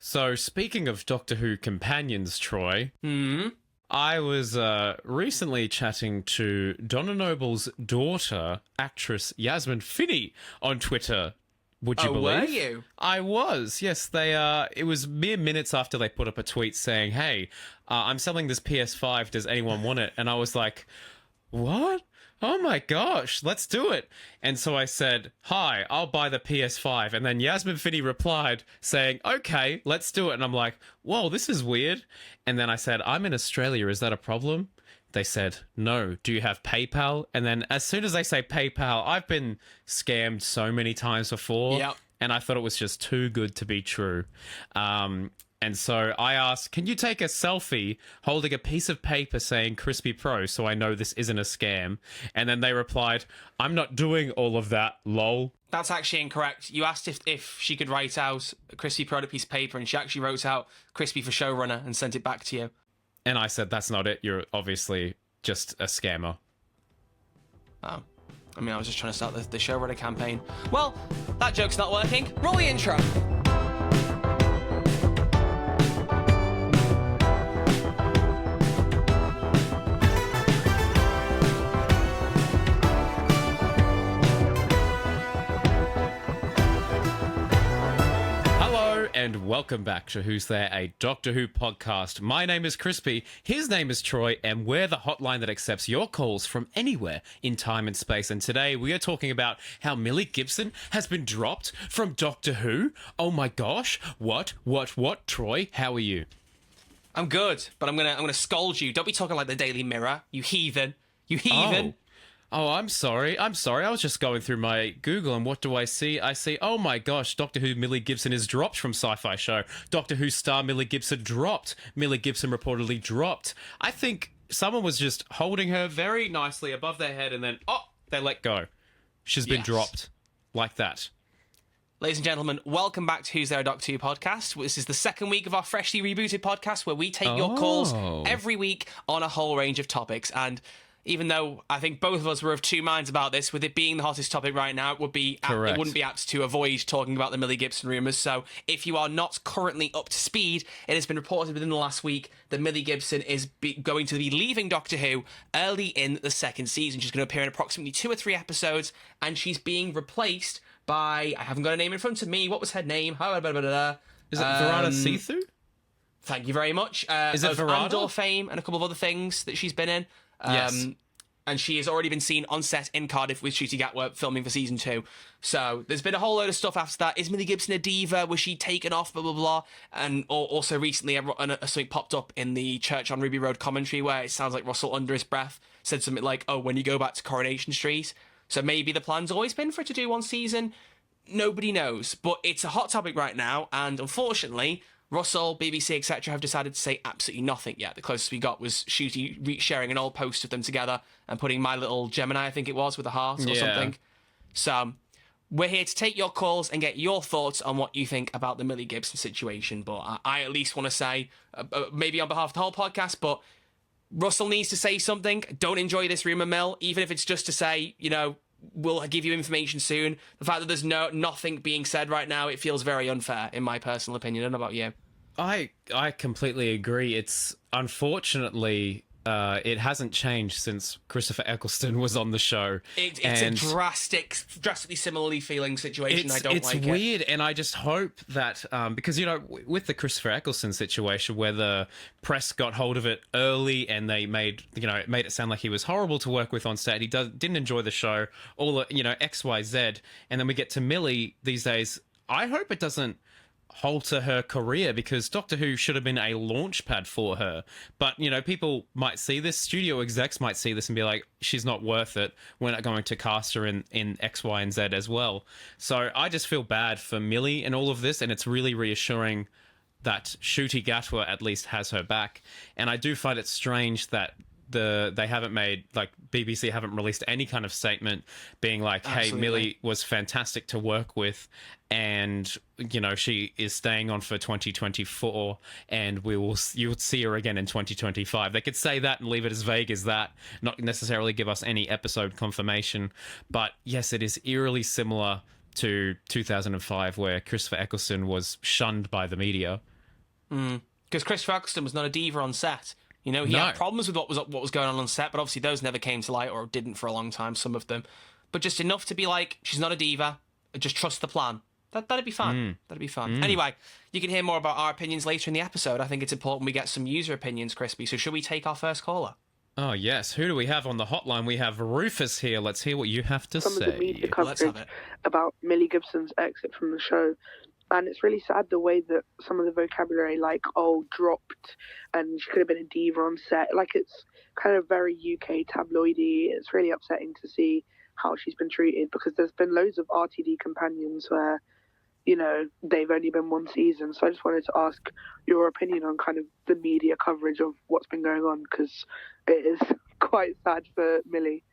So, speaking of Doctor Who companions, Troy, I was recently chatting to Donna Noble's daughter, actress Yasmin Finney, on Twitter. Would you believe? Were you? I was, yes. They. It was mere minutes after they put up a tweet saying, "Hey, I'm selling this PS5. Does anyone want it?" And I was like, "What? Oh my gosh, let's do it." And so I said, "Hi, I'll buy the PS5." And then Yasmin Finney replied saying, "Okay, let's do it." And I'm like, "Whoa, this is weird." And then I said, "I'm in Australia. Is that a problem?" They said, "No. Do you have PayPal?" And then as soon as they say PayPal, I've been scammed so many times before. Yep. And I thought it was just too good to be true. And so I asked, "Can you take a selfie holding a piece of paper saying Crispy Pro so I know this isn't a scam?" And then they replied, "I'm not doing all of that, lol." That's actually incorrect. You asked if she could write out Crispy Pro on a piece of paper, and she actually wrote out Crispy for showrunner and sent it back to you. And I said, "That's not it. You're obviously just a scammer." Oh. I mean, I was just trying to start the showrunner campaign. Well, that joke's not working. Roll the intro. And welcome back to Who's There, a Doctor Who podcast. My name is Crispy, his name is Troy, and we're the hotline that accepts your calls from anywhere in time and space. And today we are talking about how Millie Gibson has been dropped from Doctor Who. Oh my gosh, what, Troy, how are you? I'm good, but I'm gonna scold you. Don't be talking like the Daily Mirror, you heathen. You heathen. Oh, I'm sorry. I was just going through my Google, and what do I see? I see, oh my gosh, Doctor Who Millie Gibson is dropped from Sci-Fi Show. Doctor Who star Millie Gibson dropped. Millie Gibson reportedly dropped. I think someone was just holding her very nicely above their head, and then, they let go. She's been dropped. Like that. Ladies and gentlemen, welcome back to Who's There, a Doctor Who podcast. This is the second week of our freshly rebooted podcast, where we take your calls every week on a whole range of topics. And even though I think both of us were of two minds about this, with it being the hottest topic right now, it wouldn't be apt to avoid talking about the Millie Gibson rumours. So if you are not currently up to speed, it has been reported within the last week that Millie Gibson is going to be leaving Doctor Who early in the second season. She's going to appear in approximately 2 or 3 episodes, and she's being replaced by, I haven't got a name in front of me. What was her name? Is it Varada Sethu? Thank you very much. Is it Varada? Andor fame and a couple of other things that she's been in. Yes. And she has already been seen on set in Cardiff with Ncuti Gatwa filming for season 2. So there's been a whole load of stuff after that. Is Millie Gibson a diva? Was she taken off? Blah, blah, blah. And also recently something popped up in the Church on Ruby Road commentary where it sounds like Russell, under his breath, said something like, "Oh, when you go back to Coronation Street." So maybe the plan's always been for her to do one season. Nobody knows. But it's a hot topic right now. And unfortunately, Russell, BBC, etc. have decided to say absolutely nothing yet. The closest we got was Ncuti sharing an old post of them together and putting my little Gemini, I think it was, with a heart or something. So we're here to take your calls and get your thoughts on what you think about the Millie Gibson situation. But I at least want to say, maybe on behalf of the whole podcast, but Russell needs to say something. Don't enjoy this rumour mill, even if it's just to say, we'll give you information soon. The fact that there's nothing being said right now, it feels very unfair, in my personal opinion. I don't know about you. I completely agree. It's unfortunately it hasn't changed since Christopher Eccleston was on the show. It's a drastically similarly feeling situation. I don't like it. It's weird, and I just hope that because with the Christopher Eccleston situation, where the press got hold of it early and they made it sound like he was horrible to work with on set. He didn't enjoy the show. All X, Y, Z, and then we get to Millie these days. I hope it doesn't halter her career, because Doctor Who should have been a launch pad for her. But, people might see this, studio execs might see this and be like, she's not worth it. We're not going to cast her in X, Y, and Z as well. So I just feel bad for Millie and all of this, and it's really reassuring that Ncuti Gatwa at least has her back. And I do find it strange that they haven't made, BBC haven't released any kind of statement being like, hey, Millie was fantastic to work with, and she is staying on for 2024, and you'll see her again in 2025. They could say that and leave it as vague as that, not necessarily give us any episode confirmation. But yes, it is eerily similar to 2005, where Christopher Eccleston was shunned by the media. Because Chris Ferguson was not a diva on set. You know, he had problems with what was going on set, but obviously those never came to light, or didn't for a long time, some of them. But just enough to be like, she's not a diva, just trust the plan. That'd be fun. That'd be fun. Anyway, you can hear more about our opinions later in the episode. I think it's important we get some user opinions, Crispy. So should we take our first caller? Oh, yes. Who do we have on the hotline? We have Rufus here. Let's hear what you have to Some say. of the media Let's have coverage it. about Millie Gibson's exit from the show. And it's really sad the way that some of the vocabulary, like, dropped, and she could have been a diva on set. Like, it's kind of very UK tabloidy. It's really upsetting to see how she's been treated, because there's been loads of RTD companions where, you know, they've only been one season. So I just wanted to ask your opinion on kind of the media coverage of what's been going on, because it is quite sad for Millie.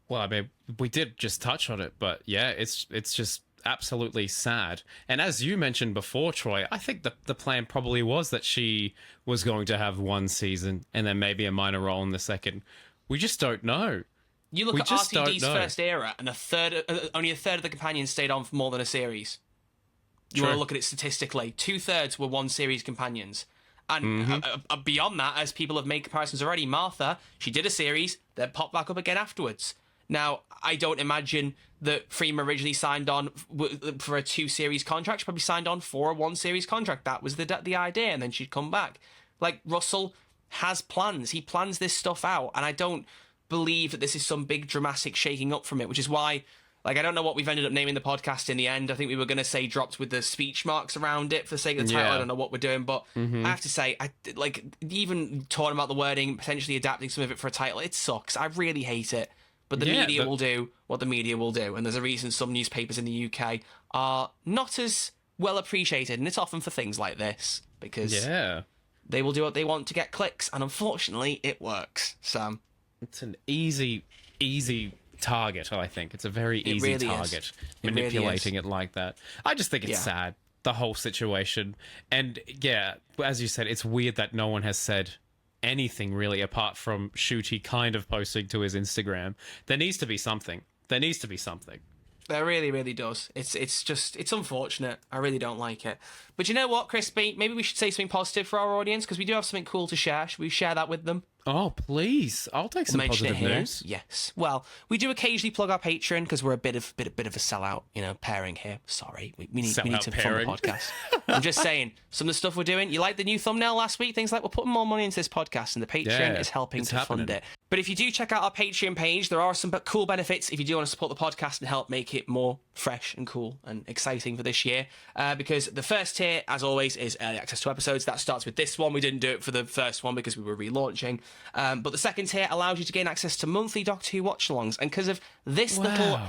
Well, I mean, we did just touch on it, but yeah, it's just absolutely sad. And as you mentioned before, Troy, I think the plan probably was that she was going to have one season and then maybe a minor role in the second. We just don't know. You look at RTD's first era, and only a third of the companions stayed on for more than a series. You want to look at it statistically. 2/3 were one series companions. And beyond that, as people have made comparisons already, Martha, she did a series, then popped back up again afterwards. Now, I don't imagine that Freema originally signed on for a 2-series contract. She probably signed on for a 1-series contract. That was the idea, and then she'd come back. Like, Russell has plans. He plans this stuff out, and I don't believe that this is some big dramatic shaking up from it, which is why, like, I don't know what we've ended up naming the podcast in the end. I think we were going to say dropped with the speech marks around it for the sake of the title. I don't know what we're doing, but I have to say, even talking about the wording, potentially adapting some of it for a title, it sucks. I really hate it. But the media will do what the media will do, and there's a reason some newspapers in the UK are not as well appreciated, and it's often for things like this, because they will do what they want to get clicks, and unfortunately, it works. So it's an easy target, I think. It's a very easy target, manipulating it like that. I just think it's sad, the whole situation. And yeah, as you said, it's weird that no one has said anything really apart from Shooty kind of posting to his Instagram. There needs to be something. There really, really does. It's unfortunate. I really don't like it. But you know what, Crispy? Maybe we should say something positive for our audience, because we do have something cool to share. Should we share that with them? Oh, please. I'll take some positive news. Yes. Well, we do occasionally plug our Patreon, because we're a bit of a sellout, pairing here. Sorry. We need to fund the podcast. I'm just saying, some of the stuff we're doing, you like the new thumbnail last week? Things like we're putting more money into this podcast, and the Patreon is helping to fund it. But if you do check out our Patreon page, there are some cool benefits if you do want to support the podcast and help make it more fresh and cool and exciting for this year. Because the first tier, as always, is early access to episodes. That starts with this one. We didn't do it for the first one because we were relaunching. But the second tier allows you to gain access to monthly Doctor Who watch-alongs. And because of this little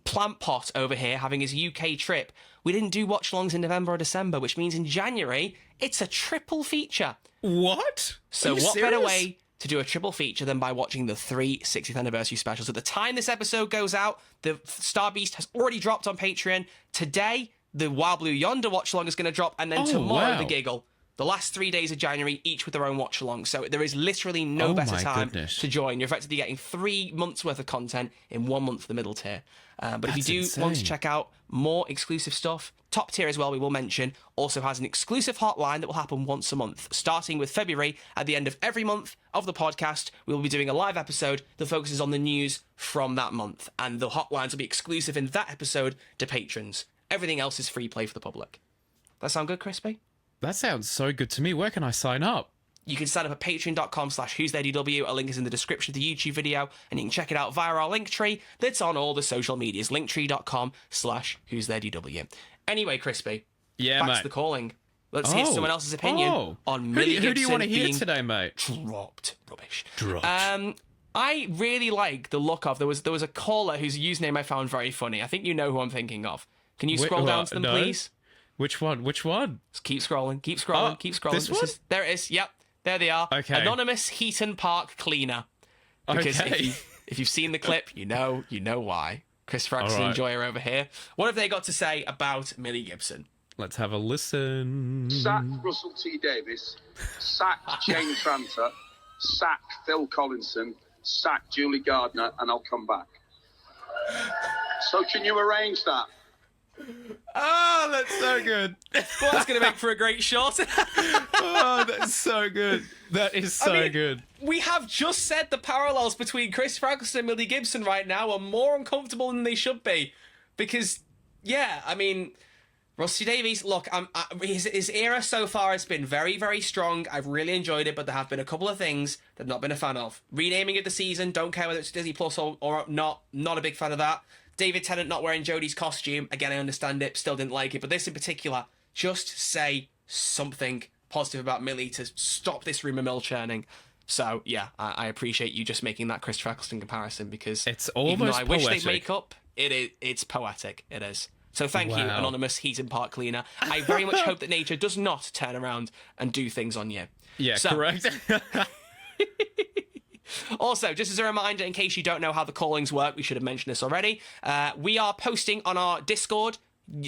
plant pot over here having his UK trip, we didn't do watch-alongs in November or December, which means in January, it's a triple feature. What? So what better way to do a triple feature than by watching the 3 60th anniversary specials? At the time this episode goes out, the Star Beast has already dropped on Patreon. Today, the Wild Blue Yonder watch-along is going to drop, and then tomorrow, the Giggle. The last 3 days of January, each with their own watch-along. So there is literally no better time to join. You're effectively getting 3 months' worth of content in 1 month for the middle tier. But if you do want to check out more exclusive stuff, top tier as well, we will mention, also has an exclusive hotline that will happen once a month. Starting with February, at the end of every month of the podcast, we will be doing a live episode that focuses on the news from that month. And the hotlines will be exclusive in that episode to patrons. Everything else is free play for the public. That sound good, Crispy? That sounds so good to me. Where can I sign up? You can sign up at patreon.com/who'stheredw. A link is in the description of the YouTube video, and you can check it out via our link tree that's on all the social medias. linktree.com/who'stheredw. Anyway, Crispy. Yeah, back mate. to the calling. Let's hear someone else's opinion on Millie Gibson. Who do you want to hear today, mate? Dropped. Rubbish. Dropped. I really like the look of... There was a caller whose username I found very funny. I think you know who I'm thinking of. Can you scroll down to them, please? Which one? Just keep scrolling. Keep scrolling. This one? There it is. Yep. There they are. Okay. Anonymous Heaton Park Cleaner. Because if you've seen the clip, you know why. Chris Ferguson enjoyer over here. What have they got to say about Millie Gibson? Let's have a listen. Sack Russell T Davies, sack Jane Tranter, sack Phil Collinson, sack Julie Gardner, and I'll come back. So can you arrange that? Oh, that's so good. Well, that's going to make for a great shot. Oh, that's so good. That is so good. We have just said the parallels between Chris Eccleston and Millie Gibson right now are more uncomfortable than they should be. Because, yeah, I mean, T Davies, look, his era so far has been very, very strong. I've really enjoyed it, but there have been a couple of things that I've not been a fan of. Renaming it the season, don't care whether it's Disney Plus or not a big fan of that. David Tennant not wearing Jodie's costume, again, I understand it, still didn't like it, but this in particular, just say something positive about Millie to stop this rumour mill churning. So, yeah, I appreciate you just making that Chris Eccleston comparison, because it's even though almost I wish poetic. they'd make up, it's poetic, it is. So thank you, Anonymous Heaton Park Cleaner. I very much hope that nature does not turn around and do things on you. Yeah, correct. Also, just as a reminder, in case you don't know how the callings work, we should have mentioned this already. We are posting on our Discord,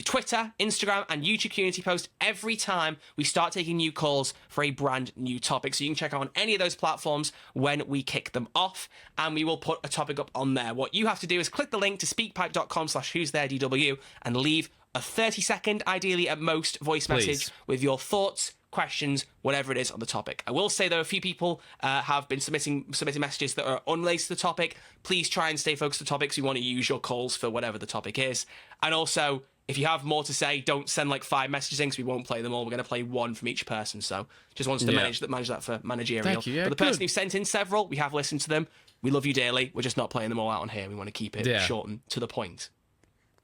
Twitter, Instagram, and YouTube community post every time we start taking new calls for a brand new topic. So you can check out on any of those platforms when we kick them off, and we will put a topic up on there. What you have to do is click the link to speakpipe.com/who'stheredw and leave a 30-second, ideally at most, voice message with your thoughts, questions, whatever it is on the topic. I will say, though, a few people have been submitting messages that are unrelated to the topic. Please try and stay focused on the topic, so we want to use your calls for whatever the topic is. And also, if you have more to say, don't send like 5 messages in, because we won't play them all. We're going to play 1 from each person. So just wants to manage that for managerial. Thank you. Yeah, but the person who sent in several, we have listened to them. We love you dearly. We're just not playing them all out on here. We want to keep it short and to the point.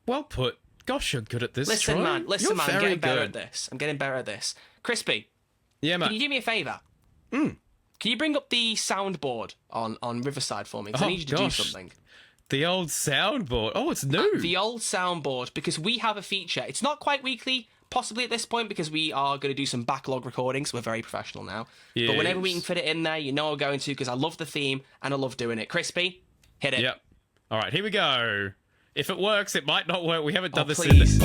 Well put. Gosh, you're good at this. Listen, Troy. man. You're I'm getting better good at this. I'm getting better at this. Crispy. Yeah, man. Can you do me a favour? Can you bring up the soundboard on Riverside for me? Because I need you to do something. The old soundboard. Oh, it's new. The old soundboard, because we have a feature. It's not quite weekly, possibly at this point, because we are going to do some backlog recordings. We're very professional now. Yes. But whenever we can fit it in there, you know we're going to, because I love the theme and I love doing it. Crispy, hit it. Yep. All right, here we go. If it works, it might not work. We haven't done this please.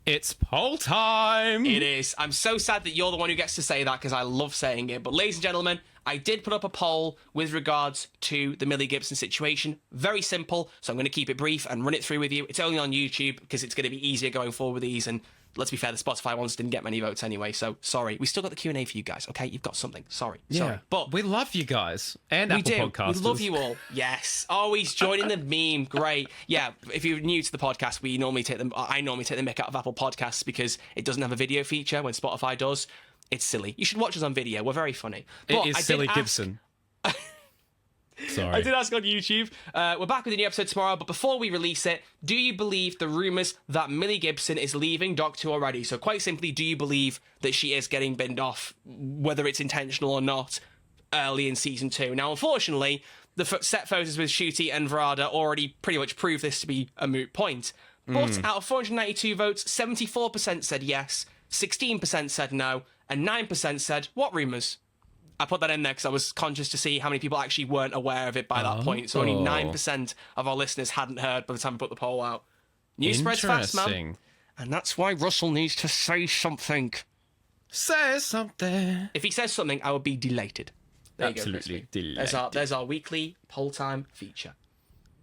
It's poll time. It is. I'm so sad that you're the one who gets to say that, because I love saying it. But ladies and gentlemen, I did put up a poll with regards to the Millie Gibson situation. Very simple, so I'm going to keep it brief and run it through with you. It's only on YouTube, because it's going to be easier going forward with these, and let's be fair, the Spotify ones didn't get many votes anyway, so sorry. We still got the Q&A for you guys, okay? You've got something. Sorry. But we love you guys. And Apple Podcasters. We love you all. Yes. Always joining the meme. Great. Yeah, if you're new to the podcast, I normally take the mick out of Apple Podcasts, because it doesn't have a video feature when Spotify does. It's silly. You should watch us on video. We're very funny. But it is silly Gibson. Sorry. I did ask on YouTube. We're back with a new episode tomorrow, but before we release it, do you believe the rumours that Millie Gibson is leaving Doctor Who already? So quite simply, do you believe that she is getting binned off, whether it's intentional or not, early in season 2? Now, unfortunately, the set photos with Ncuti and Varada already pretty much prove this to be a moot point. But out of 492 votes, 74% said yes, 16% said no, and 9% said, what rumours? I put that in there because I was conscious to see how many people actually weren't aware of it by that point. So only 9% of our listeners hadn't heard by the time I put the poll out. News spreads fast, man. And that's why Russell needs to say something. Say something. If he says something, I will be delated. Absolutely delighted. There's our weekly poll time feature.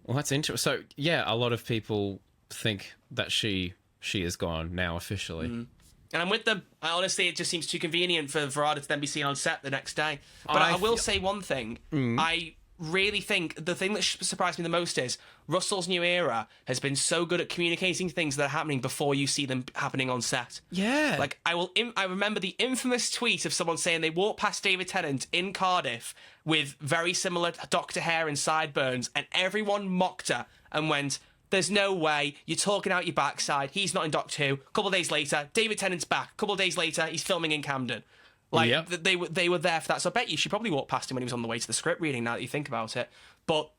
Well, that's interesting. So, yeah, a lot of people think that she is gone now officially. And I'm with them. Honestly, it just seems too convenient for Varada to then be seen on set the next day. But I will say one thing. I really think the thing that surprised me the most is Russell's new era has been so good at communicating things that are happening before you see them happening on set. Yeah. Like, I remember the infamous tweet of someone saying they walked past David Tennant in Cardiff with very similar Doctor hair and sideburns, and everyone mocked her and went, there's no way, you're talking out your backside, he's not in Doctor Who. A couple of days later, David Tennant's back. A couple of days later, he's filming in Camden. Like, they were there for that. So I bet you she probably walked past him when he was on the way to the script reading, now that you think about it. But,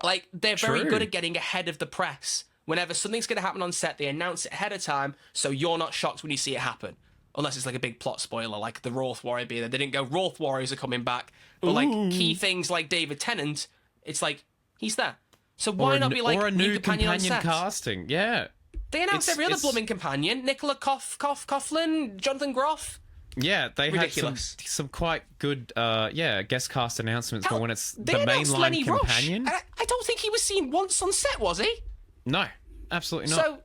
like, they're very good at getting ahead of the press. Whenever something's going to happen on set, they announce it ahead of time, so you're not shocked when you see it happen. Unless it's like a big plot spoiler, like the Roth Warrior being there. They didn't go, Roth Warriors are coming back. But, like, key things like David Tennant, it's like, he's there. So why not be like or a new companion on set? casting? Yeah, they announced every other blooming companion: Nicola Coughlin, Jonathan Groff. Yeah, they Ridiculous. had some quite good guest cast announcements for when it's They the announced Lenny mainline companion. Rush. I don't think he was seen once on set, was he? No, absolutely not. So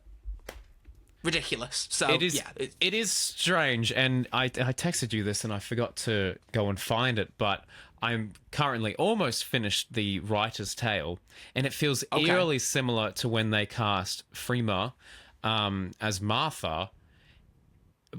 ridiculous. So It is. yeah, It is strange, and I texted you this, and I forgot to go and find it. But I'm currently almost finished the Writer's Tale, and it feels eerily similar to when they cast Freema as Martha.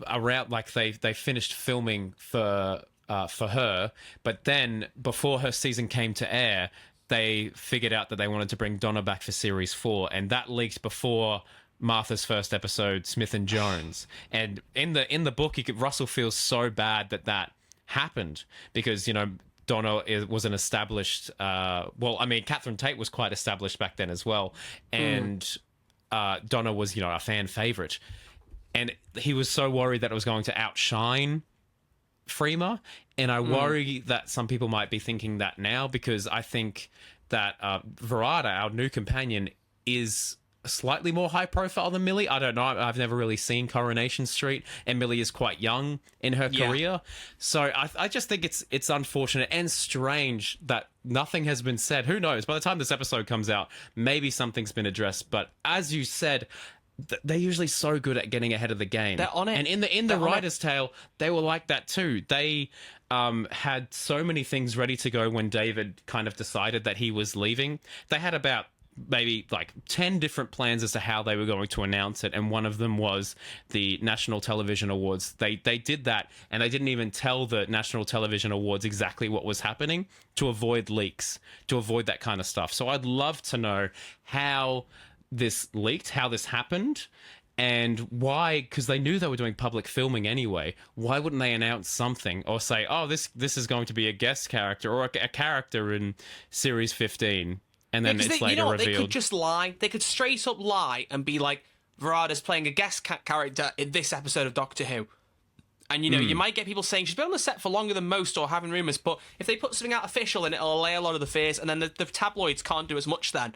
Around like they finished filming for her, but then before her season came to air, they figured out that they wanted to bring Donna back for series 4, and that leaked before Martha's first episode, Smith and Jones. And in the book, Russell feels so bad that happened because Donna was an established. Catherine Tate was quite established back then as well, and Donna was a fan favorite. And he was so worried that it was going to outshine Freema. And I worry that some people might be thinking that now, because I think that Varada, our new companion, is slightly more high profile than Millie. I don't know. I've never really seen Coronation Street, and Millie is quite young in her career. So I just think it's unfortunate and strange that nothing has been said. Who knows? By the time this episode comes out, maybe something's been addressed. But as you said, they're usually so good at getting ahead of the game. They're on it. And in the Writer's Tale, they were like that too. They had so many things ready to go when David kind of decided that he was leaving. They had about maybe like 10 different plans as to how they were going to announce it, and one of them was the National Television Awards. They did that, and they didn't even tell the National Television Awards exactly what was happening to avoid leaks, to avoid that kind of stuff. So I'd love to know how this leaked, how this happened, and why, because they knew they were doing public filming anyway. Why wouldn't they announce something or say, oh, this is going to be a guest character or a character in series 15, and then it's later revealed. They could just lie. They could straight up lie and be like, Varada's playing a guest character in this episode of Doctor Who. And, you might get people saying she's been on the set for longer than most, or having rumours, but if they put something out official, then it'll allay a lot of the fears, and then the tabloids can't do as much then.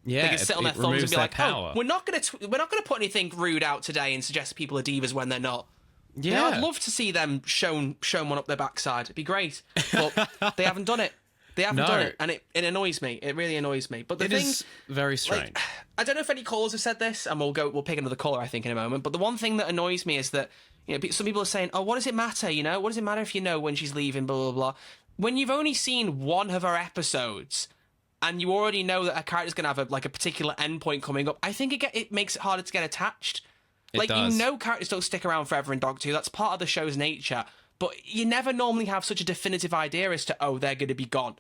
Yeah, they can sit on their thumbs and be like, power. "Oh, we're not going to put anything rude out today and suggest people are divas when they're not." Yeah, I'd love to see them shown one up their backside. It'd be great, but they haven't done it. They haven't done it, and it annoys me. It really annoys me. But the thing is very strange. Like, I don't know if any callers have said this, and we'll pick another caller, I think, in a moment. But the one thing that annoys me is that some people are saying, "Oh, what does it matter? What does it matter if you know when she's leaving?" Blah blah blah. When you've only seen one of her episodes, and you already know that a character's going to have a particular endpoint coming up, I think it makes it harder to get attached. It does. Characters don't stick around forever in Doctor Who. That's part of the show's nature. But you never normally have such a definitive idea as to, oh, they're going to be gone.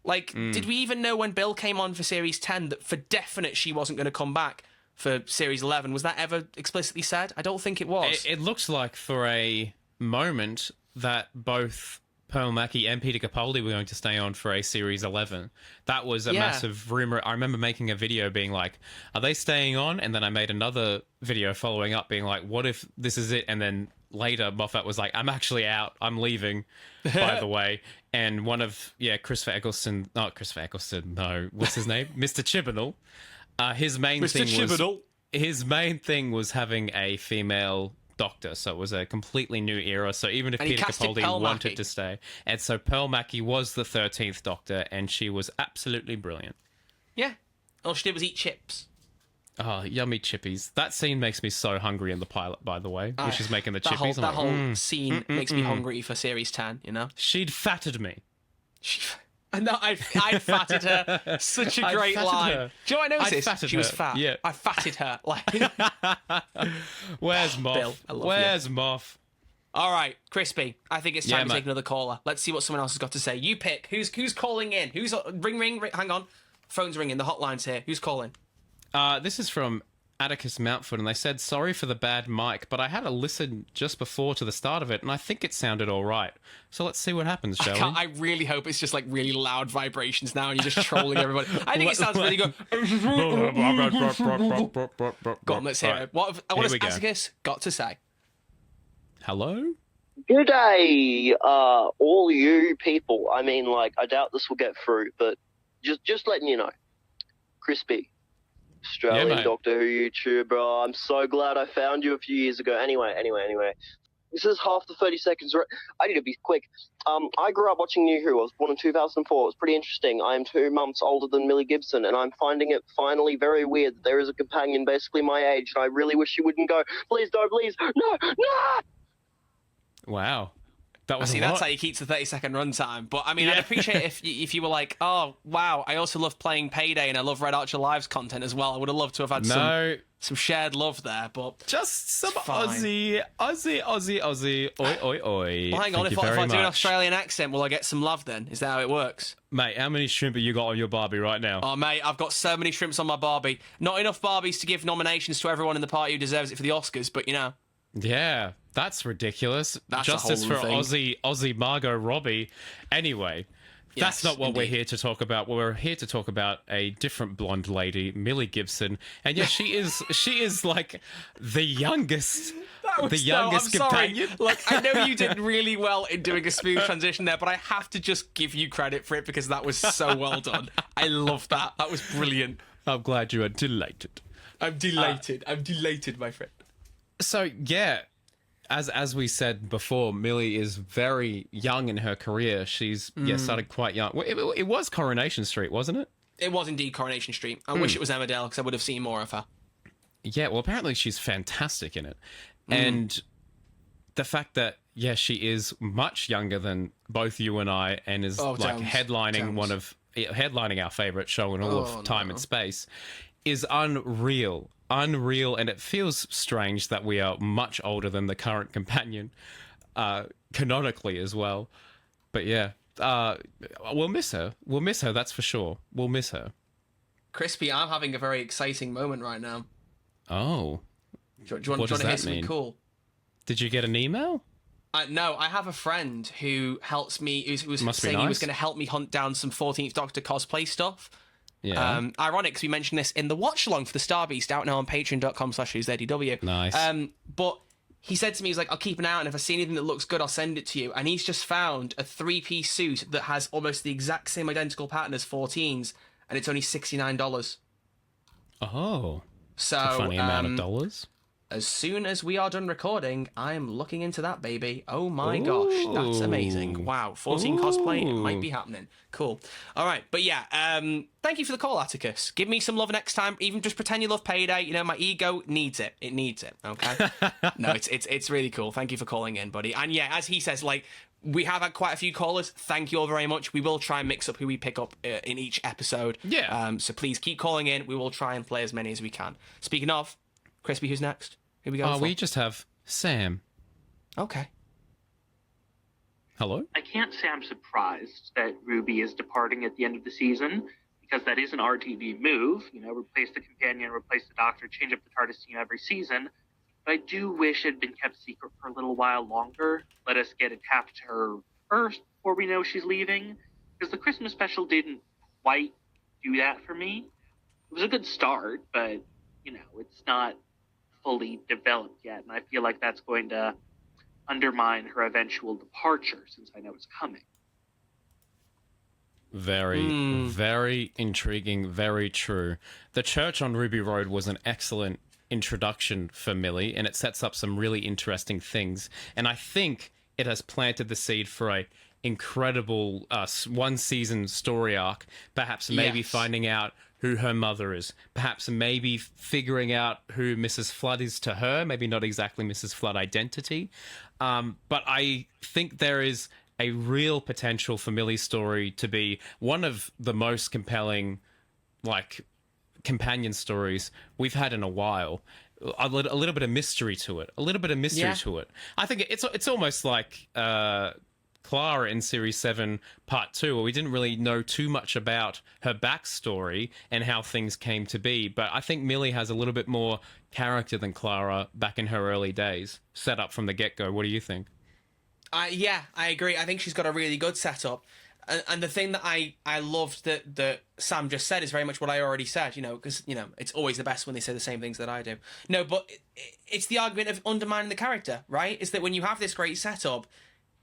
Did we even know when Bill came on for Series 10 that for definite she wasn't going to come back for Series 11? Was that ever explicitly said? I don't think it was. It looks like for a moment that both Pearl Mackie and Peter Capaldi were going to stay on for a Series 11. That was a massive rumour. I remember making a video being like, are they staying on? And then I made another video following up being like, what if this is it? And then later Moffat was like, I'm actually out. I'm leaving, by the way. And one of, Christopher Eccleston, no, what's his name? Mr. Chibnall. His main thing was having a female Doctor, so it was a completely new era. So even if Peter Capaldi wanted to stay, and so Pearl Mackie was the 13th Doctor, and she was absolutely brilliant. Yeah, all she did was eat chips. Oh, yummy chippies! That scene makes me so hungry in the pilot, by the way, which is making the chippies. That whole scene makes me hungry for Series 10. She'd fatted me. No, I fatted her. Such a great line. Her. Do you know what I noticed? She was fat. Yeah. I fatted her. Where's Moff? Bill, I love Where's Moff? All right, Crispy. I think it's time to take another caller. Let's see what someone else has got to say. You pick. Who's calling in? Who's ring? Hang on. Phone's ringing. The hotline's here. Who's calling? This is from Atticus Mountford, and they said, sorry for the bad mic, but I had a listen just before to the start of it, and I think it sounded all right. So let's see what happens, shall we? I really hope it's just really loud vibrations now, and you're just trolling everybody. I think it sounds really good. Go on, let's hear it. What has Atticus got to say? Hello? Good day, all you people. I doubt this will get through, but just letting you know. Crispy. Australian Doctor Who YouTuber. I'm so glad I found you a few years ago. Anyway. This is half the 30 seconds. I need to be quick. I grew up watching New Who. I was born in 2004. It was pretty interesting. I am 2 months older than Millie Gibson, and I'm finding it finally very weird that there is a companion basically my age, and I really wish she wouldn't go, please don't, please, no, no! Wow. That was that's how you keep the 30-second runtime. But I mean, I'd appreciate if you were like, oh wow, I also love playing Payday and I love Red Archer Live's content as well. I would have loved to have had some shared love there, but just some fine. Aussie, oi oi oi. Well, hang on, if I do an Australian accent, will I get some love then? Is that how it works? Mate, how many shrimp have you got on your Barbie right now? Oh mate, I've got so many shrimps on my Barbie. Not enough Barbies to give nominations to everyone in the party who deserves it for the Oscars, but you know. Yeah, that's ridiculous. That's Justice a for whole thing. Aussie Margot Robbie. Anyway, that's not what we're here to talk about. We're here to talk about a different blonde lady, Millie Gibson. And yeah, she is like the youngest companion. Look, I know you did really well in doing a smooth transition there, but I have to just give you credit for it because that was so well done. I love that. That was brilliant. I'm glad you are delighted. I'm delighted. I'm delighted, my friend. So yeah, as we said before, Millie is very young in her career. She's started quite young. Well, it was Coronation Street, wasn't it? It was indeed Coronation Street. I wish it was Emmerdale because I would have seen more of her. Yeah, well, apparently she's fantastic in it, and the fact that she is much younger than both you and I, and is headlining our favorite show in all of time and space, is unreal. And it feels strange that we are much older than the current companion, canonically as well. But yeah, we'll miss her. We'll miss her, that's for sure. We'll miss her. Crispy, I'm having a very exciting moment right now. Oh. Do you want to hear something cool? Did you get an email? No, I have a friend who helps me, who was saying he was going to help me hunt down some 14th Doctor cosplay stuff. Yeah. Ironic, because we mentioned this in the watch along for the Star Beast out now on patreon.com/ZDW. Nice. But he said to me, he's like, I'll keep an eye out, and if I see anything that looks good, I'll send it to you. And he's just found a 3-piece suit that has almost the exact same identical pattern as 14's, and it's only $69. Oh. So, a funny amount of dollars. As soon as we are done recording, I'm looking into that, baby. Oh my gosh, that's amazing. Wow, 14 cosplay, it might be happening. Cool. All right, but yeah, thank you for the call, Atticus. Give me some love next time. Even just pretend you love Payday. You know, my ego needs it. It needs it, okay? No, it's really cool. Thank you for calling in, buddy. And yeah, as he says, like, we have had quite a few callers. Thank you all very much. We will try and mix up who we pick up in each episode. Yeah. So please keep calling in. We will try and play as many as we can. Speaking of, Crispy, who's next? Who we going for? We just have Sam. Okay. Hello? I can't say I'm surprised that Ruby is departing at the end of the season, because that is an RTV move. You know, replace the companion, replace the Doctor, change up the TARDIS team every season. But I do wish it had been kept secret for a little while longer. Let us get attached to her first before we know she's leaving. Because the Christmas special didn't quite do that for me. It was a good start, but, you know, it's not fully developed yet. And I feel like that's going to undermine her eventual departure, since I know it's coming. Very intriguing, very true. The church on Ruby Road was an excellent introduction for Millie, and it sets up some really interesting things. And I think it has planted the seed for a incredible one-season story arc, perhaps maybe finding out who her mother is, perhaps maybe figuring out who Mrs. Flood is to her, maybe not exactly Mrs. Flood identity. But I think there is a real potential for Millie's story to be one of the most compelling, like, companion stories we've had in a while. A little bit of mystery to it. I think it's almost like Clara in Series 7 Part 2, where we didn't really know too much about her backstory and how things came to be. But I think Millie has a little bit more character than Clara back in her early days, set up from the get-go. What do you think? Yeah, I agree. I think she's got a really good setup. And the thing that I loved that Sam just said is very much what I already said, you know, because, you know, it's always the best when they say the same things that I do. No, but it's the argument of undermining the character, right? Is that when you have this great setup,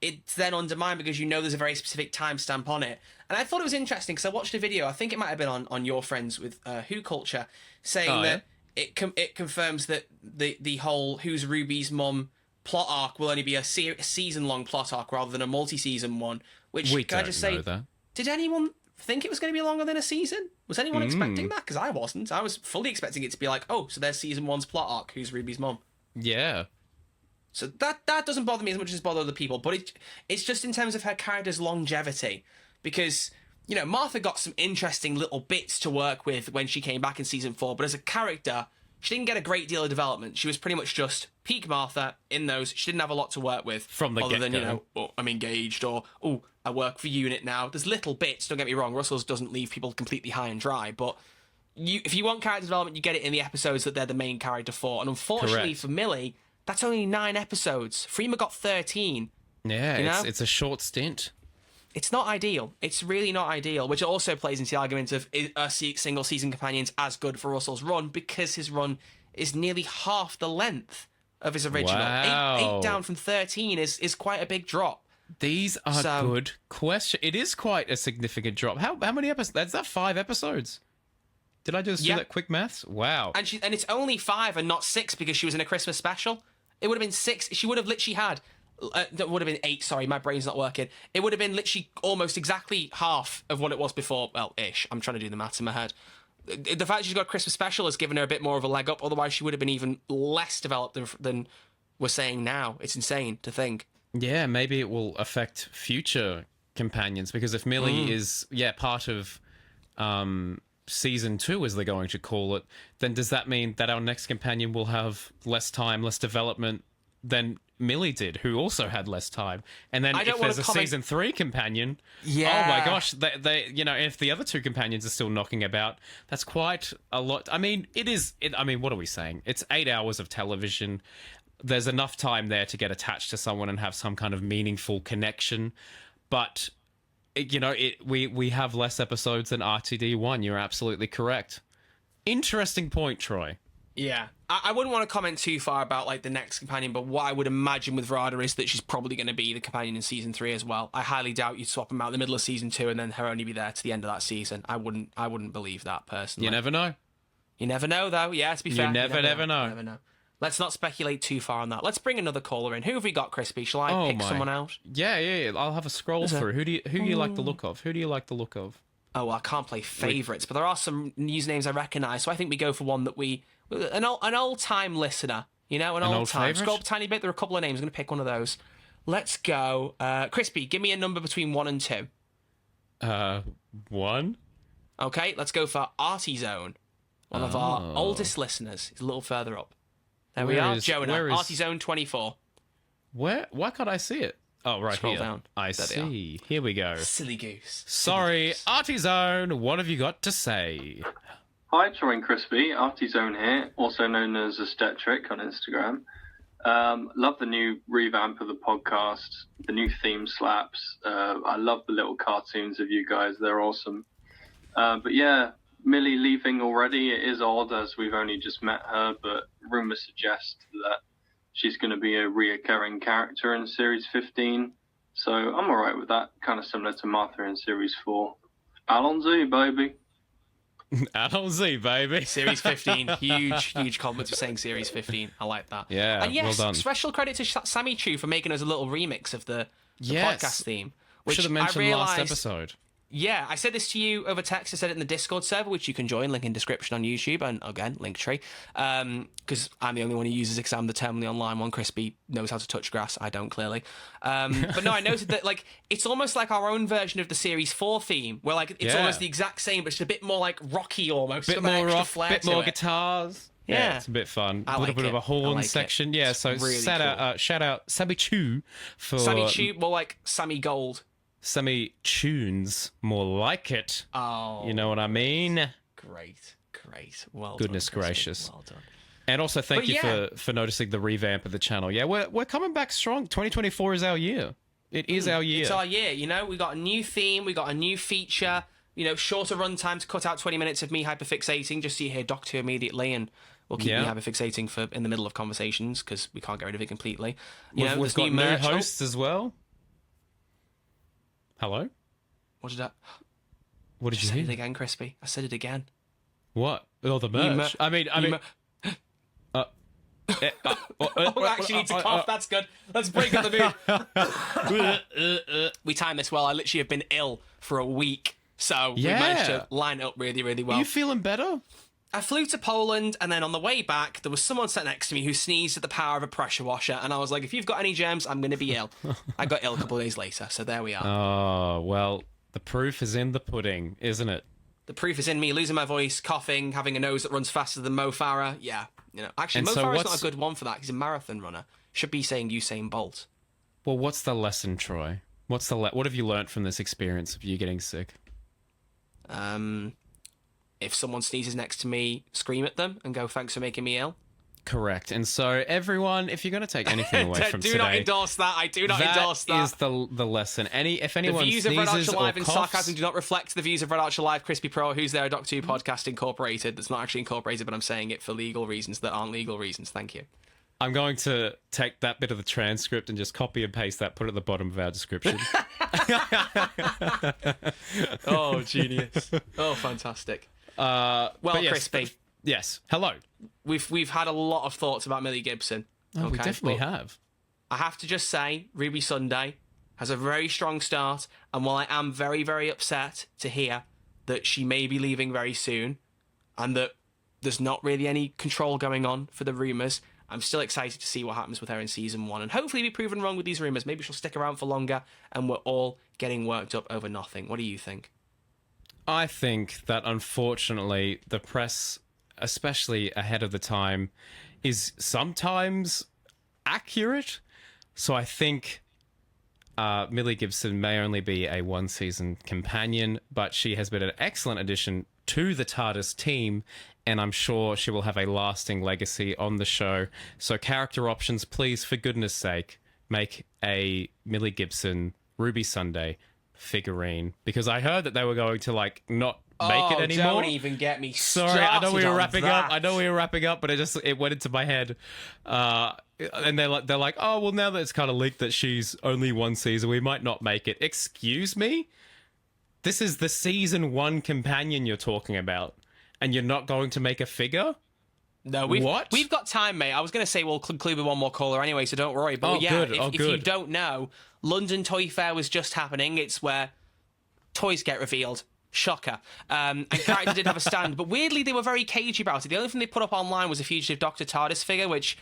it's then undermined because you know there's a very specific timestamp on it. And I thought it was interesting because I watched a video, I think it might have been on Your Friends with Who Culture, saying that it confirms that the whole Who's Ruby's mum plot arc will only be a season-long plot arc rather than a multi-season one. Which, We can I don't just say, know that. did anyone think it was going to be longer than a season? Was anyone expecting that? Because I wasn't. I was fully expecting it to be like, oh, so there's season 1's plot arc. Who's Ruby's mom? Yeah. So that doesn't bother me as much as it bothers other people. But it's just in terms of her character's longevity. Because, you know, Martha got some interesting little bits to work with when she came back in season 4. But as a character, she didn't get a great deal of development. She was pretty much just peak Martha in those. She didn't have a lot to work with. From the other than, you get-go. know, oh, I'm engaged, or, oh, I work for Unit now. There's little bits, don't get me wrong. Russell's doesn't leave people completely high and dry. But if you want character development, you get it in the episodes that they're the main character for. And unfortunately Correct. for Millie, that's only 9 episodes. Freema got 13. Yeah, You know? it's a short stint. It's not ideal. It's really not ideal, which also plays into the argument of are single season companions as good for Russell's run, because his run is nearly half the length of his original. Wow. 8 down from 13 is quite a big drop. These are So- good questions. It is quite a significant drop. How many episodes? Is that 5 episodes? Did I just Yeah. do that quick maths? Wow. And it's only 5 and not 6 because she was in a Christmas special. It would have been 6. She would have literally had... that would have been 8, sorry, my brain's not working. It would have been literally almost exactly half of what it was before. Well, ish. I'm trying to do the maths in my head. The fact she's got a Christmas special has given her a bit more of a leg up. Otherwise, she would have been even less developed than we're saying now. It's insane to think. Yeah, maybe it will affect future companions, because if Millie is part of season 2, as they're going to call it, then does that mean that our next companion will have less time, less development than Millie did, who also had less time? And then I don't if there's a wanna comment- season 3 companion, Yeah. oh my gosh, they you know, if the other 2 companions are still knocking about, that's quite a lot. I mean, I mean, what are we saying? It's 8 hours of television. There's enough time there to get attached to someone and have some kind of meaningful connection, but we have less episodes than RTD1. You're absolutely correct. Interesting point, Troy. Yeah. I wouldn't want to comment too far about like the next companion, but what I would imagine with Varada is that she's probably going to be the companion in season 3 as well. I highly doubt you'd swap them out in the middle of season 2 and then her only be there to the end of that season. I wouldn't believe that personally. You never know. You never know, though. Yeah, to be fair. never know. You never know. Let's not speculate too far on that. Let's bring another caller in. Who have we got, Crispy? Shall I pick someone out? Yeah. I'll have a scroll through. Who do you like the look of? Who do you like the look of? Oh, well, I can't play favourites, but there are some usernames I recognise, so I think we go for one that an old-time listener, you know, an old-time. favourite? Scroll up a tiny bit, there are a couple of names. I'm going to pick one of those. Let's go. Crispy, give me a number between 1 and 2. 1? Okay, let's go for Artie Zone, one of our oldest listeners. He's a little further up. There we are, Jonah. Artie Zone 24. Why can't I see it? Oh, right Scroll here. down. I There they see. Here we go. Silly goose. Sorry, Artizone, what have you got to say? Hi, Troy and Crispy. Artizone here, also known as Aesthetric on Instagram. Love the new revamp of the podcast. The new theme slaps. I love the little cartoons of you guys. They're awesome. But yeah, Millie leaving already. It is odd as we've only just met her, but rumours suggest that she's going to be a reoccurring character in Series 15. So I'm all right with that. Kind of similar to Martha in Series 4. Allons-y, baby. Allons-y, baby. Series 15. Huge compliment for saying Series 15. I like that. Yeah, and yes, well done. special credit to Sammy Chu for making us a little remix of the podcast theme. Which Should have mentioned I last realised, episode. Yeah, I said this to you over text. I said it in the Discord server, which you can join. Link in description on YouTube, and again, Linktree. Because I'm the only one who uses it because I'm the terminally online one. Crispy knows how to touch grass. I don't, clearly. But no, I noted that like it's almost like our own version of the Series 4 theme, where like it's almost the exact same, but it's a bit more like rocky almost. Bit Got that more extra rock, flair bit to more it. guitars. Yeah. It's a bit fun. I A little like bit of it. a horn I like section. it. Yeah, so Really shout out Sammy Chu for Sammy Chu, more like Sammy Gold. Sammy Tunes, more like it. Oh, You know what I mean? great. Well Goodness done, Crispy. gracious. Well done. And also thank But you yeah. for noticing the revamp of the channel. Yeah, we're coming back strong. 2024 is our year. It is our year. It's our year, you know. We got a new theme, we got a new feature, you know, shorter run time to cut out 20 minutes of me hyperfixating, just so you hear Doc 2 immediately, and we'll keep me hyperfixating for in the middle of conversations, because we can't get rid of it completely. You know, We've there's got new merch. hosts as well. Hello? What did that? What did I you said hear? it again, Crispy. I said it again. What? Oh, the New merch. I mean, Oh, actually need to cough. That's good. Let's break up the mood. We timed this well. I literally have been ill for a week. So we managed to line it up really, really well. Are you feeling better? I flew to Poland, and then on the way back, there was someone sat next to me who sneezed at the power of a pressure washer, and I was like, if you've got any germs, I'm going to be ill. I got ill a couple of days later, so there we are. Oh, well, the proof is in the pudding, isn't it? The proof is in me losing my voice, coughing, having a nose that runs faster than Mo Farah. Yeah, actually, Mo Farah's not a good one for that. He's a marathon runner. Should be saying Usain Bolt. Well, what's the lesson, Troy? What have you learnt from this experience of you getting sick? If someone sneezes next to me, scream at them and go, thanks for making me ill. Correct. And so, everyone, if you're going to take anything away from today... Do not endorse that. I do not endorse that. That is the lesson. If anyone sneezes or coughs... The views of Red Archer Live in sarcasm do not reflect the views of Red Archer Live, Crispy Pro, Who's There, Doc 2 Podcast Incorporated. That's not actually incorporated, but I'm saying it for legal reasons that aren't legal reasons. Thank you. I'm going to take that bit of the transcript and just copy and paste that, put it at the bottom of our description. Oh, genius. Oh, fantastic. Well, yes, Crispy. Yes. Hello. We've had a lot of thoughts about Millie Gibson. Oh, we definitely have. I have to just say, Ruby Sunday has a very strong start, and while I am very, very upset to hear that she may be leaving very soon, and that there's not really any control going on for the rumours, I'm still excited to see what happens with her in season 1, and hopefully be proven wrong with these rumours. Maybe she'll stick around for longer, and we're all getting worked up over nothing. What do you think? I think that, unfortunately, the press, especially ahead of the time, is sometimes accurate. So I think Millie Gibson may only be a one-season companion, but she has been an excellent addition to the TARDIS team, and I'm sure she will have a lasting legacy on the show. So character options, please, for goodness sake, make a Millie Gibson Ruby Sunday figurine, because I heard that they were going to not make it anymore. Don't even get me started. Sorry, I know we were wrapping that. up. I know we were wrapping up, but it went into my head. And they're like, oh well, now that it's kind of leaked that she's only one season, we might not make it. Excuse me? This is the season 1 companion you're talking about, and you're not going to make a figure? No, we've got time, mate. I was going to say we'll conclude with one more caller anyway, so don't worry. But if you don't know, London Toy Fair was just happening. It's where toys get revealed. Shocker. And character did have a stand, but weirdly they were very cagey about it. The only thing they put up online was a Fugitive Doctor TARDIS figure, which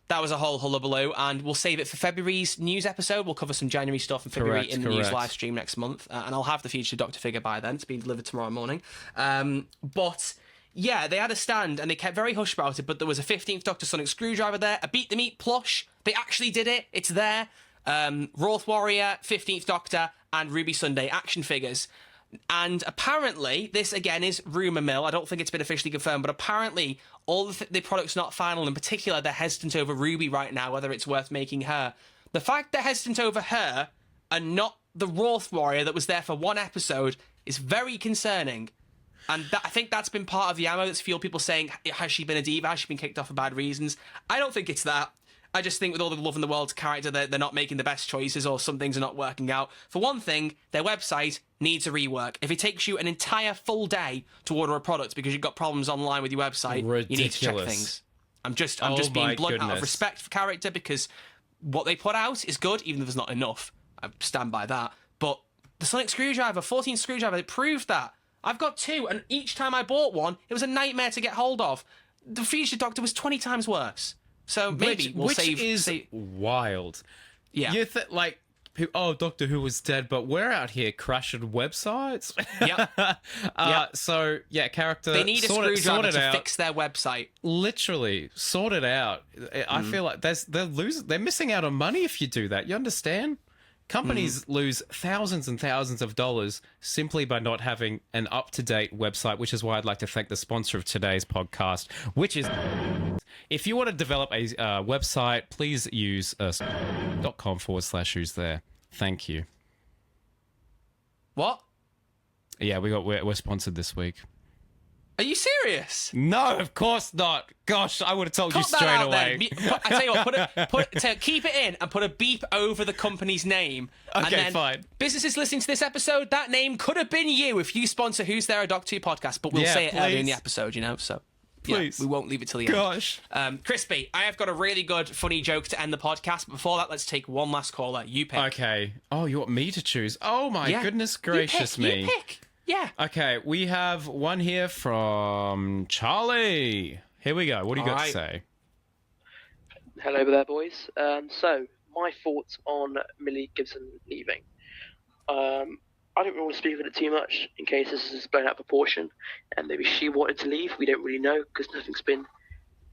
that was a whole hullabaloo, and we'll save it for February's news episode. We'll cover some January stuff in February in the news live stream next month, and I'll have the Fugitive Doctor figure by then. It's being delivered tomorrow morning. But yeah, they had a stand, and they kept very hush about it, but there was a 15th Doctor Sonic Screwdriver there, a Beat the Meat plush. They actually did it. It's there. Wrath Warrior, 15th Doctor, and Ruby Sunday action figures. And apparently, this again is rumour mill. I don't think it's been officially confirmed, but apparently all the product's not final. In particular, they're hesitant over Ruby right now, whether it's worth making her. The fact they're hesitant over her and not the Wrath Warrior that was there for one episode is very concerning. And I think that's been part of the ammo that's fueled people saying, has she been a diva? Has she been kicked off for bad reasons? I don't think it's that. I just think with all the love in the world to character, they're not making the best choices, or some things are not working out. For one thing, their website needs a rework. If it takes you an entire full day to order a product because you've got problems online with your website, you need to check things. I'm just being blunt out of respect for character, because what they put out is good, even if there's not enough. I stand by that. But the Sonic Screwdriver, 14 Screwdriver, it proved that. I've got 2, and each time I bought one, it was a nightmare to get hold of. The Fugitive Doctor was 20 times worse. So maybe we'll save... Which is wild. Yeah. You Doctor Who was dead, but we're out here crashing websites. Yep. So, yeah, character... They need a screwdriver to fix their website. Literally, sort it out. I feel like they're missing out on money if you do that. You understand? Companies lose thousands and thousands of dollars simply by not having an up-to-date website, which is why I'd like to thank the sponsor of today's podcast, which is... If you want to develop a website, please use .com/who's there. Thank you. What? Yeah, we're sponsored this week. Are you serious? No, of course not. Gosh, I would have told you straight away. I tell you what, keep it in and put a beep over the company's name. Okay, and then fine. Businesses listening to this episode, that name could have been you if you sponsor Who's There, a Doc 2 podcast, but we'll say it earlier in the episode, so... Please. we won't leave it till the end. Gosh. Crispy, I have got a really good, funny joke to end the podcast. But before that, let's take one last caller. You pick. Okay. Oh, you want me to choose? Oh, my goodness gracious me. You pick. Yeah. Okay, we have one here from Charlie. Here we go. What do you got to say? Hello there, boys. So, my thoughts on Millie Gibson leaving. I don't really want to speak on it too much in case this is blown out of proportion and maybe she wanted to leave. We don't really know because nothing's been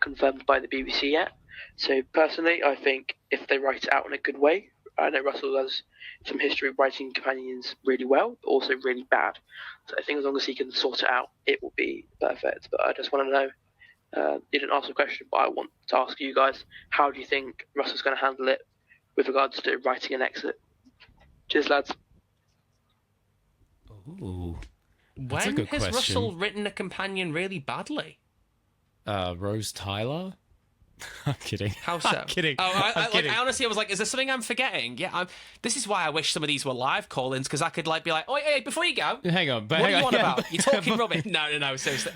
confirmed by the BBC yet. So personally, I think if they write it out in a good way, I know Russell has some history of writing companions really well, but also really bad. So I think as long as he can sort it out, it will be perfect. But I just want to know, you didn't ask the question, but I want to ask you guys, how do you think Russell's going to handle it with regards to writing an exit? Cheers, lads. Ooh, when a good has question. Russell written a companion really badly? Rose Tyler? I'm kidding. How so? I'm kidding. Oh, I'm kidding. I honestly, I was like, is there something I'm forgetting? Yeah, this is why I wish some of these were live call-ins, because I could be like, oh, hey, before you go, Hang on. But what hang are you on, on yeah, about? You're talking rubbish. No, seriously.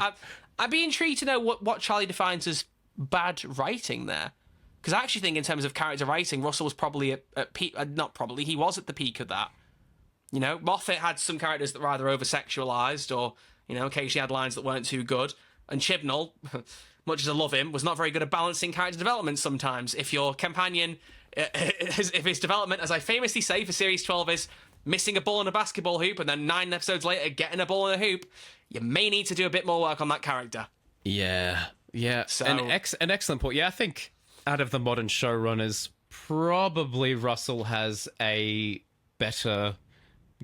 I'd be intrigued to know what Charlie defines as bad writing there. Because I actually think in terms of character writing, Russell was probably at peak, not probably, he was at the peak of that. You know, Moffat had some characters that were either over-sexualised or, you know, occasionally had lines that weren't too good. And Chibnall, much as I love him, was not very good at balancing character development sometimes. If your companion, if his development, as I famously say for Series 12, is missing a ball in a basketball hoop and then 9 episodes later getting a ball in a hoop, you may need to do a bit more work on that character. Yeah. So, an excellent point. Yeah, I think out of the modern showrunners, probably Russell has a better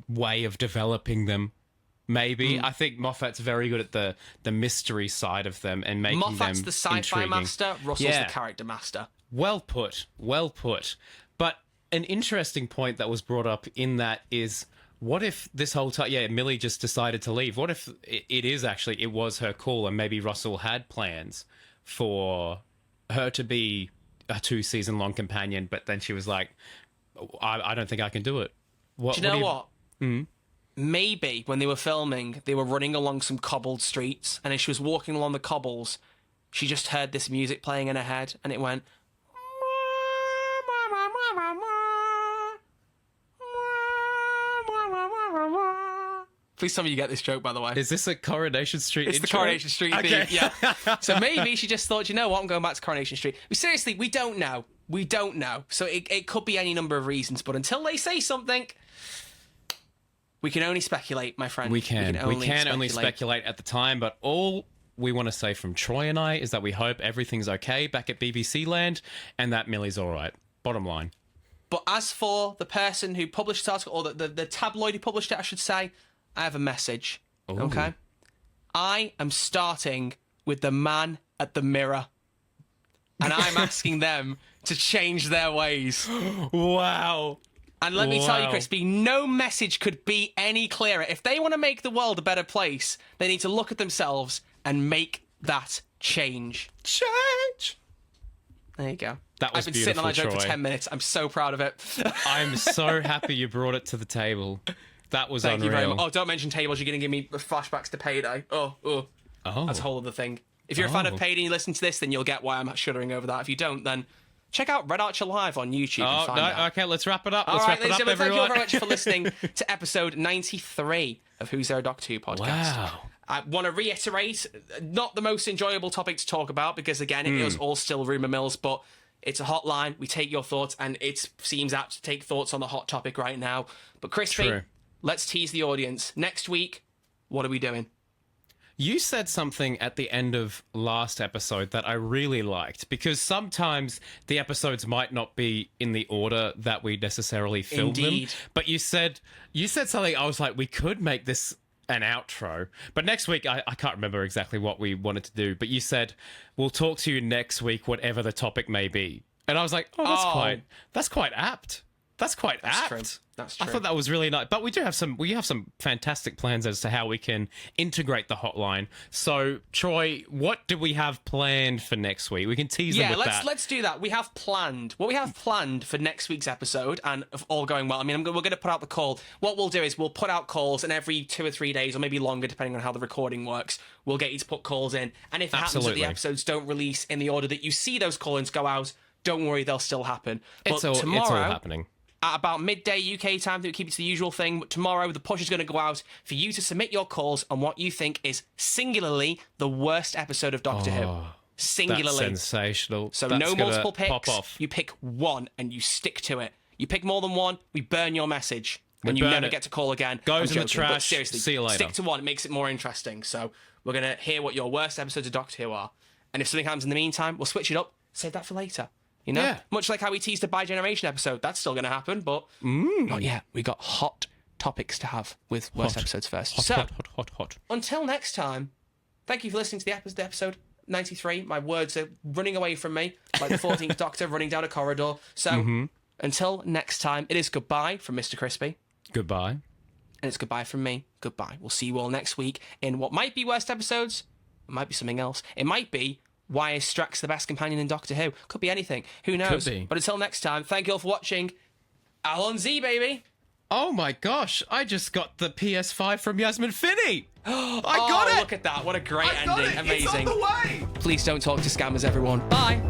way of developing them. Maybe. I think Moffat's very good at the mystery side of them and making Moffat's them the sci-fi intriguing. master, Russell's the character master. Well put. But an interesting point that was brought up in that is, what if this whole time, Millie just decided to leave? What if it was her call and maybe Russell had plans for her to be a 2-season long companion, but then she was like, I don't think I can do it. Do you know what? Maybe when they were filming, they were running along some cobbled streets, and as she was walking along the cobbles, she just heard this music playing in her head, and it went... Please tell me you get this joke, by the way. Is this a Coronation Street It's intro? the Coronation Street Okay. theme, yeah. So maybe she just thought, you know what, I'm going back to Coronation Street. But seriously, we don't know. We don't know. So it could be any number of reasons, but until they say something... We can only speculate, my friend. We can only speculate at the time, but all we want to say from Troy and I is that we hope everything's okay back at BBC land and that Millie's all right. Bottom line. But as for the person who published the article, or the tabloid who published it, I should say, I have a message. Ooh. Okay? I am starting with the man at the mirror. And I'm asking them to change their ways. Wow. And let me tell you, Crispy, no message could be any clearer. If they want to make the world a better place, they need to look at themselves and make that change. There you go. That was I've been sitting on that joke Troy. for 10 minutes. I'm so proud of it. I'm so happy you brought it to the table. That was Thank unreal. you very much. Oh, don't mention tables. You're going to give me flashbacks to Payday. Oh. That's a whole other thing. If you're a fan of Payday and you listen to this, then you'll get why I'm shuddering over that. If you don't, then check out Red Archer Live on YouTube and find out. Okay, let's wrap it up. All Let's right, wrap it ladies up, and gentlemen, everyone. thank you very much for listening to episode 93 of Who's There a Doc 2 podcast. Wow. I want to reiterate, not the most enjoyable topic to talk about because, again, it was all still rumour mills, but it's a hotline. We take your thoughts, and it seems apt to take thoughts on the hot topic right now. But, Crispy, True. let's tease the audience. Next week, what are we doing? You said something at the end of last episode that I really liked, because sometimes the episodes might not be in the order that we necessarily filmed Indeed. them. But you said something, I was like, we could make this an outro. But next week, I can't remember exactly what we wanted to do, but you said, we'll talk to you next week, whatever the topic may be. And I was like, that's quite apt. That's quite apt. true. That's true. I thought that was really nice. But we have some fantastic plans as to how we can integrate the hotline. So, Troy, what do we have planned for next week? We can tease them with that. Let's do that. We have planned. What we have planned for next week's episode, and if all going well, I mean, we're going to put out the call. What we'll do is we'll put out calls, and every 2 or 3 days, or maybe longer, depending on how the recording works, we'll get you to put calls in. And if it happens that the episodes don't release in the order that you see those call-ins go out, don't worry, they'll still happen. But It's tomorrow, all happening. At about midday UK time, to keep it to the usual thing. But tomorrow, the push is going to go out for you to submit your calls on what you think is singularly the worst episode of Doctor Who. Singularly. That's sensational. So That's no gonna multiple pop picks. off. You pick one and you stick to it. You pick more than one, we burn your message. And you burn never it. get to call again. Goes I'm in the joking, but trash. seriously, See you later. stick to one. It makes it more interesting. So we're going to hear what your worst episodes of Doctor Who are. And if something happens in the meantime, we'll switch it up. Save that for later. You know? Yeah. Much like how we teased the Bi-Generation episode. That's still going to happen, but not yet. We got hot topics to have with worst episodes first. Hot. Until next time, thank you for listening to the episode 93. My words are running away from me like the 14th Doctor running down a corridor. So until next time, it is goodbye from Mr. Crispy. Goodbye. And it's goodbye from me. Goodbye. We'll see you all next week in what might be worst episodes. It might be something else. It might be why is Strax the best companion in Doctor Who? Could be anything. Who knows? Could be. But until next time, thank you all for watching. Alon Z, baby. Oh my gosh, I just got the PS5 from Yasmin Finney. I got it. Look at that. What a great I got ending. it. Amazing. It's on the way. Please don't talk to scammers, everyone. Bye.